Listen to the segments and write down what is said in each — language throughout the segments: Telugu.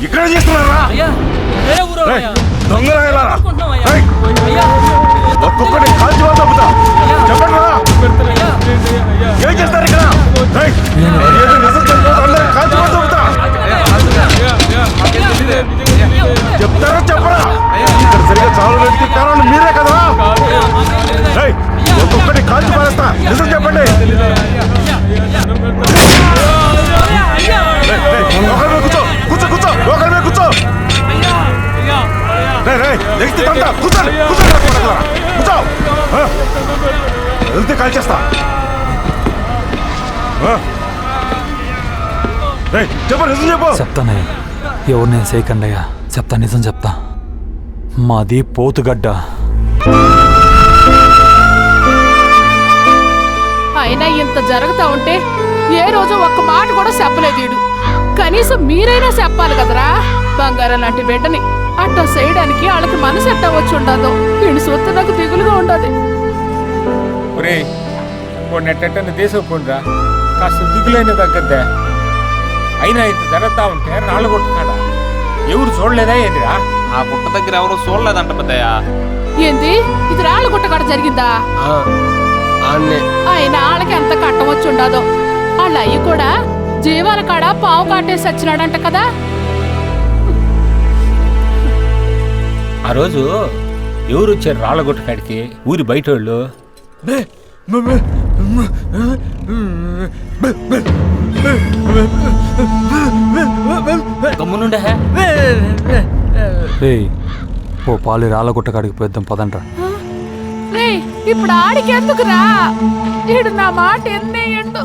ఇక్కడ చేస్తున్నారా? దొంగరా ఒక్కొక్కటి కాల్చి తప్పుతా చెప్పండి రా. ఏం చేస్తారు ఇక్కడ? కాల్చి తప్పుతా చెప్తారా చెప్పరా? ఇక్కడ సరిగ్గా చాలు వ్యక్తి కారణం మీరే కదా. ఒక్కొక్కటి కాల్చి పారేస్తా, నిజం చెప్పండి. కూర్చో కూర్చో కూర్చో ఒకరి మీద కూర్చో. కూర్చోండి కూర్చో వెళ్తే కాల్చేస్తా. చెప్పు నిజం చెప్పు. చెప్తానయ్యా, ఎవరు నేను చేయకండయ్యా, చెప్తా నిజం చెప్తా. మాది పోతుగడ్డ. అయినా ఇంత జరుగుతా ఉంటే ఏ రోజు ఒక్క మాట కూడా చెప్పలేదు వీడు. కనీసం మీరైనా చెప్పాలి కదరా. బంగారం లాంటి బిడ్డని అట్లా చేయడానికి వాళ్ళకి మనసు ఎట్టా వచ్చి ఉండదు. వీడి సొత్తు నాకు దిగులుగా ఉండదు. నెట్టని దేశపోండిరా, కాస్త దిగులైన తగ్గద్దా. అయినా ఇంత జరుగుతా ఉంటే రాళ్ళు కొట్టుకాడా ఎవరు చూడలేదా ఏంటిరా? ఆ పుట్ట దగ్గర ఎవరు చూడలేదంట పెద్దయ్యా. ఏంది ఇది రాళ్ళ గుట్ట కాడ జరిగిందా? అయినా వాళ్ళకి ఎంత కట్టం వచ్చి ఉండదో. వాళ్ళ అయ్యి కూడా జీవాల కాడ పావు కాటేసి వచ్చినాడంట కదా. ఆ రోజు ఎవరు వచ్చారు రాళ్ళ గుట్ట కాడికి? ఊరి బయట వాళ్ళు. గమ్మునుండే ఓ పాలు రాళ్ళగుట్ట కాడికి పోద్దాం పదండ్రా. ఇప్పుడు ఆడికి ఎందుకురా? ఈడు నా మాట ఎన్నేయండు.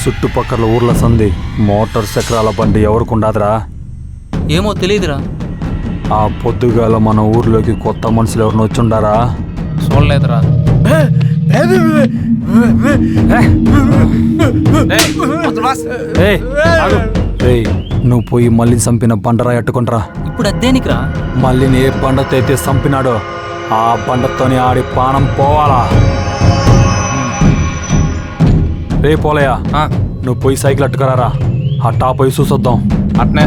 చుట్టుపక్కల ఊర్ల సంది మోటార్ చక్రాల బండి ఎవరికుండాదిరా? ఏమో తెలియదురా. ఆ పొద్దుగాల మన ఊర్లోకి కొత్త మనుషులు ఎవరిని వచ్చుండారా? చూడలేదురా. నువ్వు పోయి మళ్ళీ చంపిన బండరా ఎట్టుకుంటారా. ఇప్పుడు అదేనికిరా? మళ్ళీ ఏ బండతో అయితే చంపినాడో ఆ బండతోని ఆడి పానం పోవాలా. రే పోలయ్యా, నువ్వు పోయి సైకిల్ అట్టుకురారా. ఆ టాప్ పోయి చూసొద్దాం. అట్నే